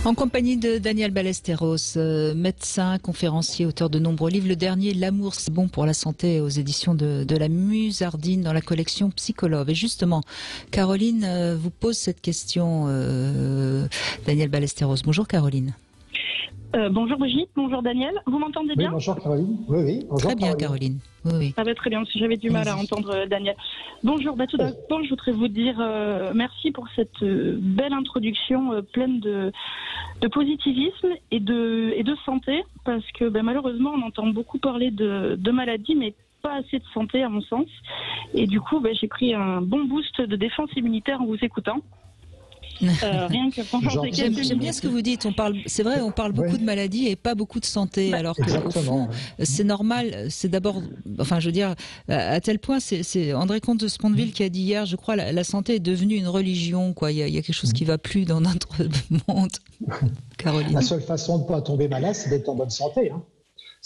En compagnie de Daniel Ballesteros, médecin, conférencier, auteur de nombreux livres. Le dernier, L'amour, c'est bon pour la santé, aux éditions de la Musardine, dans la collection Psychologue. Et justement, Caroline vous pose cette question, Daniel Ballesteros. Bonjour Caroline. Bonjour Brigitte, bonjour Daniel. Vous m'entendez bien? Oui, bonjour Caroline. Oui, bonjour. Très bien Caroline. Oui. Ça va très bien, parce que j'avais du mal à entendre Daniel. Bonjour, tout d'abord je voudrais vous dire merci pour cette belle introduction pleine de positivisme et de santé, parce que malheureusement on entend beaucoup parler de maladies, mais pas assez de santé à mon sens. Et du coup j'ai pris un bon boost de défense immunitaire en vous écoutant. Rien que j'aime bien ce que vous dites. C'est vrai, on parle beaucoup de maladies et pas beaucoup de santé, alors que au fond, c'est normal. C'est d'abord, enfin, je veux dire, à tel point, c'est André Comte de Sponville qui a dit hier, je crois, la santé est devenue une religion, quoi. Il y a quelque chose qui va plus dans notre monde. Caroline. La seule façon de ne pas tomber malade, c'est d'être en bonne santé. Hein.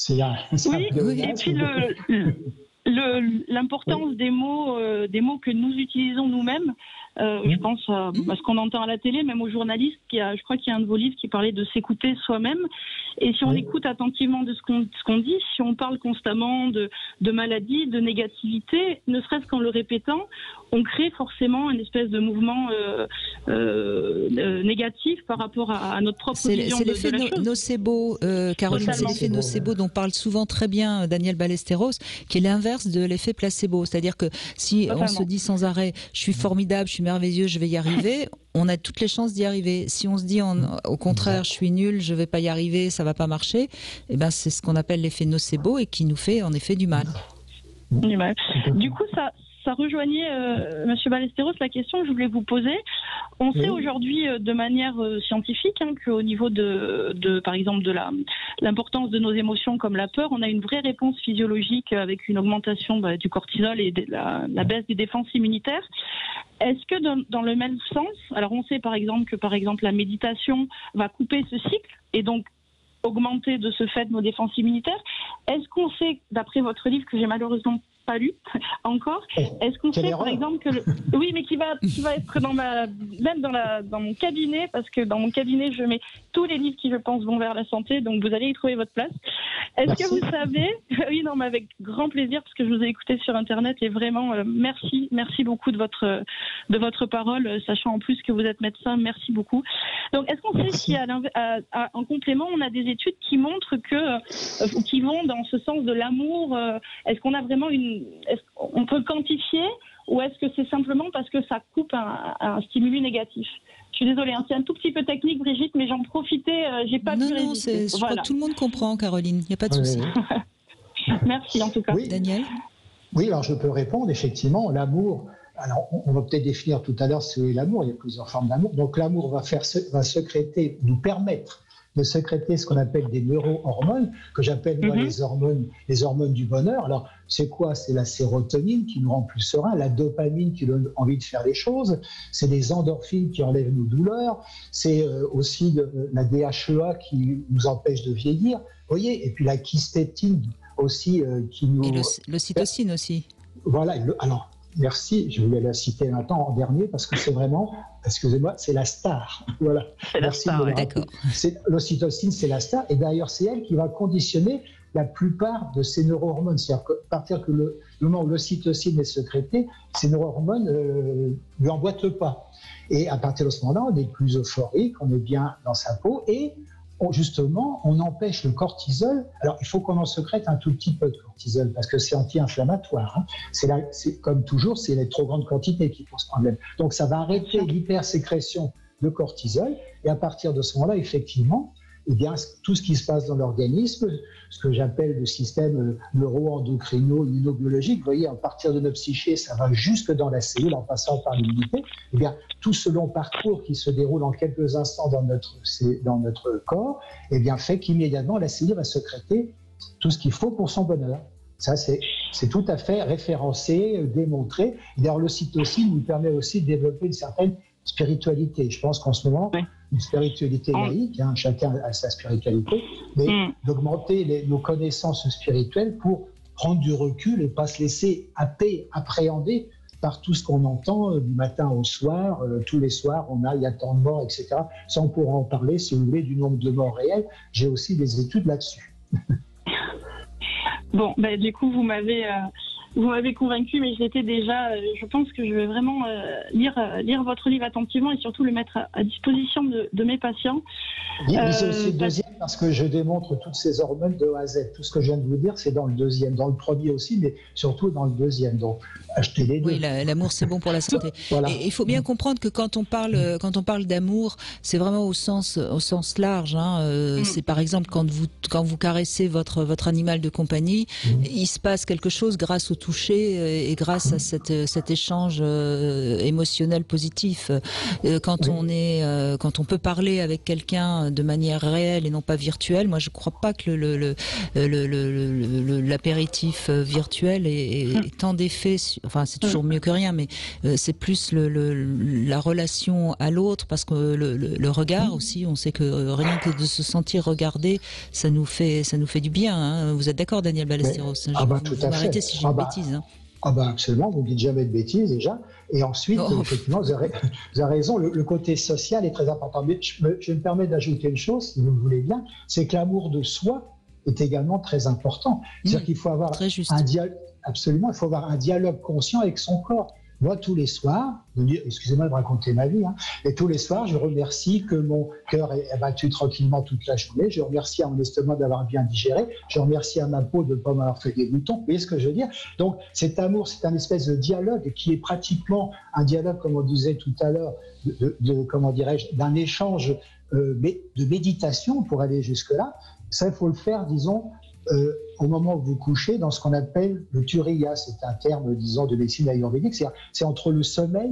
Oui, et puis l'importance des mots que nous utilisons nous-mêmes. Je pense à ce qu'on entend à la télé, même aux journalistes. Je crois qu'il y a un de vos livres qui parlait de s'écouter soi-même. Et si on écoute attentivement de ce qu'on dit, si on parle constamment de maladie, de négativité, ne serait-ce qu'en le répétant, on crée forcément une espèce de mouvement négatif par rapport à notre propre vision de la chose. C'est l'effet nocebo, Caroline, c'est l'effet nocebo dont parle souvent très bien Daniel Ballesteros, qui est l'inverse de l'effet placebo. C'est-à-dire que si on se dit sans arrêt « je suis formidable, je suis merveilleux, je vais y arriver », on a toutes les chances d'y arriver. Si on se dit au contraire « je suis nul, je vais pas y arriver, ça va pas marcher », eh ben c'est ce qu'on appelle l'effet nocebo et qui nous fait en effet du mal. Du mal. Du coup, ça rejoignait, Monsieur Ballesteros, la question que je voulais vous poser. On sait aujourd'hui, de manière scientifique, qu'au niveau par exemple, de l'importance de nos émotions comme la peur, on a une vraie réponse physiologique avec une augmentation du cortisol et de la baisse des défenses immunitaires. Est-ce que dans le même sens, alors on sait par exemple que la méditation va couper ce cycle et donc augmenter de ce fait nos défenses immunitaires. Est-ce qu'on sait, d'après votre livre que j'ai malheureusement pas lu encore, est-ce qu'on sait par exemple que oui, mais qui va être dans mon cabinet, parce que dans mon cabinet je mets tous les livres qui je pense vont vers la santé, donc vous allez y trouver votre place. Est-ce que vous savez, oui, non, mais avec grand plaisir, parce que je vous ai écouté sur internet et vraiment merci beaucoup de votre parole, sachant en plus que vous êtes médecin, merci beaucoup. Donc est-ce qu'on sait si en complément on a des études qui montrent qui vont dans ce sens de l'amour, est-ce qu'on a vraiment on peut quantifier, ou est-ce que c'est simplement parce que ça coupe un stimulus négatif? Je suis désolée, c'est un tout petit peu technique, Brigitte, mais j'en profitais, j'ai pas pu résister. Je crois que tout le monde comprend, Caroline, il n'y a pas de souci. Merci en tout cas. Oui. Daniel? Oui, alors je peux répondre, effectivement, l'amour, alors on va peut-être définir tout à l'heure ce qu'est l'amour, il y a plusieurs formes d'amour. Donc l'amour va sécréter, nous permettre de sécréter ce qu'on appelle des neurohormones, que j'appelle moi les hormones du bonheur. Alors, c'est quoi? C'est la sérotonine qui nous rend plus serein, la dopamine qui donne envie de faire les choses, c'est les endorphines qui enlèvent nos douleurs, c'est aussi la DHEA qui nous empêche de vieillir, vous voyez, et puis la quistétine aussi qui nous... Et l'ocytocine aussi. Voilà, alors... Merci, je voulais la citer maintenant en dernier parce que c'est vraiment, excusez-moi, c'est la star. Voilà. C'est la star, d'accord. L'ocytocine, c'est la star, et d'ailleurs c'est elle qui va conditionner la plupart de ces neurohormones. C'est-à-dire qu'à partir que le moment où l'ocytocine est sécrétée, ces neurohormones ne lui emboîtent pas. Et à partir de ce moment-là, on est plus euphorique, on est bien dans sa peau, et justement, on empêche le cortisol. Alors, il faut qu'on en sécrète un tout petit peu de cortisol parce que c'est anti-inflammatoire. Hein. C'est comme toujours, c'est les trop grandes quantités qui posent problème. Donc, ça va arrêter l'hypersécrétion de cortisol. Et à partir de ce moment-là, effectivement, eh bien, tout ce qui se passe dans l'organisme, ce que j'appelle le système neuro-endocrino-immunobiologique, vous voyez, à partir de notre psyché, ça va jusque dans la cellule en passant par l'immunité, eh bien, tout ce long parcours qui se déroule en quelques instants dans notre corps, eh bien, fait qu'immédiatement, la cellule va sécréter tout ce qu'il faut pour son bonheur. Ça, c'est tout à fait référencé, démontré. D'ailleurs, l'ocytocine nous permet aussi de développer une certaine spiritualité. Je pense qu'en ce moment, une spiritualité laïque, hein, chacun a sa spiritualité, mais d'augmenter nos connaissances spirituelles pour prendre du recul et pas se laisser appréhender par tout ce qu'on entend du matin au soir. Tous les soirs, il y a tant de morts, etc. Ça, on pourra en parler, si vous voulez, du nombre de morts réels. J'ai aussi des études là-dessus. Bon, du coup, vous m'avez convaincu, mais j'étais déjà. Je pense que je vais vraiment lire votre livre attentivement et surtout le mettre à disposition de mes patients. C'est aussi le deuxième parce que je démontre toutes ces hormones de A à Z. Tout ce que je viens de vous dire, c'est dans le deuxième, dans le premier aussi, mais surtout dans le deuxième. Donc, achetez les deux. Oui, l'amour, c'est bon pour la santé. Voilà. Et il faut bien comprendre que quand on parle d'amour, c'est vraiment au sens large. C'est par exemple quand vous caressez votre animal de compagnie, il se passe quelque chose grâce au toucher et grâce à cet échange émotionnel positif. Quand on peut parler avec quelqu'un de manière réelle et non pas virtuelle, moi je crois pas que l'apéritif virtuel ait tant d'effets. Enfin, c'est toujours mieux que rien, mais c'est plus la relation à l'autre, parce que le regard aussi, on sait que rien que de se sentir regardé, ça nous fait du bien. Vous êtes d'accord, Daniel Ballesteros? Tout à fait. M'arrêtez si j'ai une bêtise. Absolument, vous ne dites jamais de bêtises déjà. Et ensuite, effectivement, vous avez raison, le côté social est très important. Mais je me permets d'ajouter une chose, si vous le voulez bien, c'est que l'amour de soi est également très important. C'est-à-dire qu'il faut avoir un dialogue. Absolument, il faut avoir un dialogue conscient avec son corps. Moi, tous les soirs, excusez-moi de raconter ma vie, et tous les soirs, je remercie que mon cœur ait battu tranquillement toute la journée. Je remercie à mon estomac d'avoir bien digéré. Je remercie à ma peau de ne pas m'avoir fait des boutons. Vous voyez ce que je veux dire? Donc, cet amour, c'est un espèce de dialogue qui est pratiquement un dialogue, comme on disait tout à l'heure, comment dirais-je, d'un échange de méditation pour aller jusque-là. Ça, il faut le faire, disons, au moment où vous couchez, dans ce qu'on appelle le turiya. C'est un terme, disons, de médecine ayurvédique. C'est entre le sommeil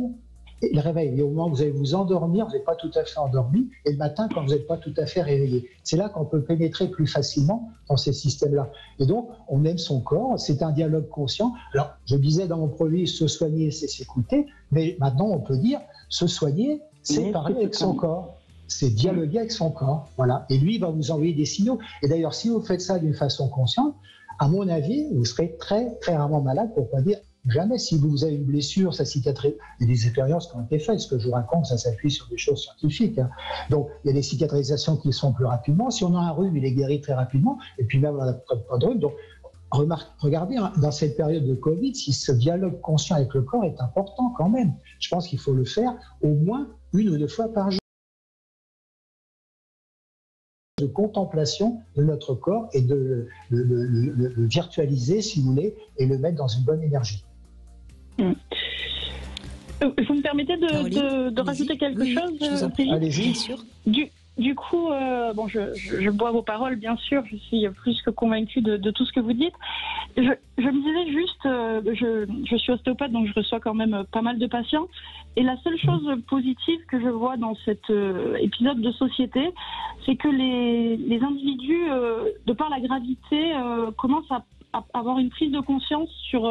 et le réveil. Et au moment où vous allez vous endormir, vous n'êtes pas tout à fait endormi, et le matin, quand vous n'êtes pas tout à fait réveillé. C'est là qu'on peut pénétrer plus facilement dans ces systèmes-là. Et donc, on aime son corps, c'est un dialogue conscient. Alors, je disais dans mon premier, se soigner, c'est s'écouter, mais maintenant, on peut dire, se soigner, c'est parler avec son corps. C'est dialoguer avec son corps, voilà. Et lui, il va vous envoyer des signaux. Et d'ailleurs, si vous faites ça d'une façon consciente, à mon avis, vous serez très, très rarement malade, pour ne pas dire jamais. Si vous avez une blessure, ça cicatrise. Il y a des expériences qui ont été faites. Ce que je vous raconte, ça s'appuie sur des choses scientifiques. Donc, il y a des cicatrisations qui se font plus rapidement. Si on a un rhume, il est guéri très rapidement. Et puis même, on n'a pas de rhume. Donc, regardez, dans cette période de Covid, si ce dialogue conscient avec le corps est important quand même. Je pense qu'il faut le faire au moins 1 ou 2 fois par jour. De contemplation de notre corps et de le virtualiser, si vous voulez, et le mettre dans une bonne énergie. Vous me permettez de rajouter quelque chose? Je vous en prie. Allez-y. Bien sûr. Du coup, je bois vos paroles, bien sûr. Je suis plus que convaincue de tout ce que vous dites. Je me disais juste, je suis ostéopathe, donc je reçois quand même pas mal de patients. Et la seule chose positive que je vois dans cet épisode de société, c'est que les individus, de par la gravité, commencent à avoir une prise de conscience sur...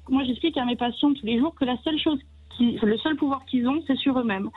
moi, j'explique à mes patients tous les jours que la seule chose le seul pouvoir qu'ils ont, c'est sur eux-mêmes.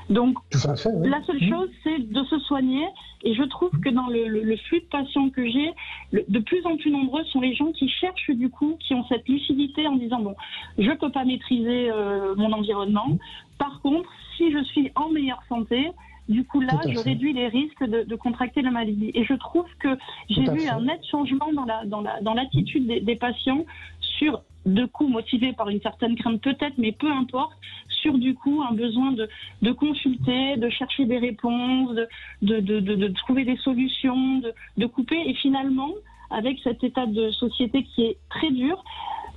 Donc, la seule chose, c'est de se soigner. Et je trouve que dans le flux de patients que j'ai, de plus en plus nombreux sont les gens qui cherchent, du coup, qui ont cette lucidité en disant, bon, je ne peux pas maîtriser mon environnement. Par contre, si je suis en meilleure santé, du coup, là, je réduis les risques de contracter la maladie. Et je trouve que j'ai vu un net changement dans l'attitude des patients sur, de coup, motivés par une certaine crainte peut-être, mais peu importe, sur, du coup, un besoin de consulter, de chercher des réponses, de trouver des solutions, de couper. Et finalement, avec cet état de société qui est très dur,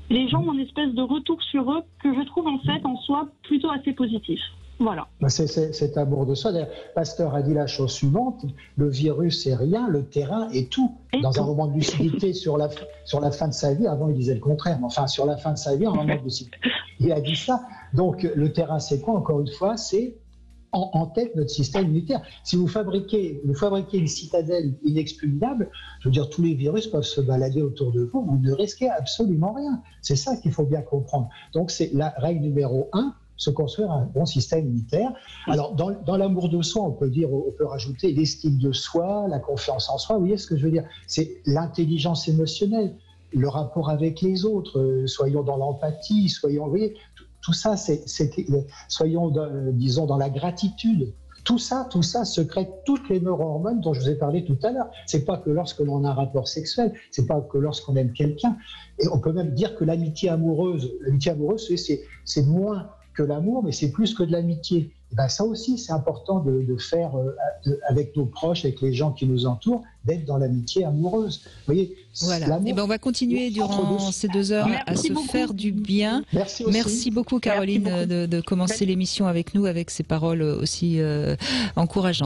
les gens ont une espèce de retour sur eux que je trouve, en fait, en soi, plutôt assez positif. Voilà. C'est amour de soi. D'ailleurs, Pasteur a dit la chose suivante, le virus c'est rien, le terrain est tout. Dans un moment de lucidité sur la fin de sa vie, avant il disait le contraire, mais enfin sur la fin de sa vie, en moment de lucidité, il a dit ça. Donc le terrain c'est quoi? Encore une fois, c'est en tête notre système immunitaire. Si vous fabriquez une citadelle inexpugnable, je veux dire, tous les virus peuvent se balader autour de vous, vous ne risquez absolument rien. C'est ça qu'il faut bien comprendre. Donc c'est la règle numéro 1, se construire un bon système immunitaire. Alors, dans l'amour de soi, on peut rajouter l'estime de soi, la confiance en soi. Vous voyez ce que je veux dire? C'est l'intelligence émotionnelle. le rapport avec les autres, soyons dans l'empathie, soyons, vous voyez, tout ça, soyons, disons, dans la gratitude. Tout ça secrète toutes les neurohormones dont je vous ai parlé tout à l'heure. C'est pas que lorsque l'on a un rapport sexuel, c'est pas que lorsqu'on aime quelqu'un. Et on peut même dire que l'amitié amoureuse, c'est moins que l'amour, mais c'est plus que de l'amitié. Et ben ça aussi, c'est important de faire avec nos proches, avec les gens qui nous entourent, d'être dans l'amitié amoureuse. Vous voyez, voilà. Et ben on va continuer durant ces 2 heures à se faire du bien. Merci beaucoup, Caroline, de commencer l'émission avec nous avec ces paroles aussi encourageantes.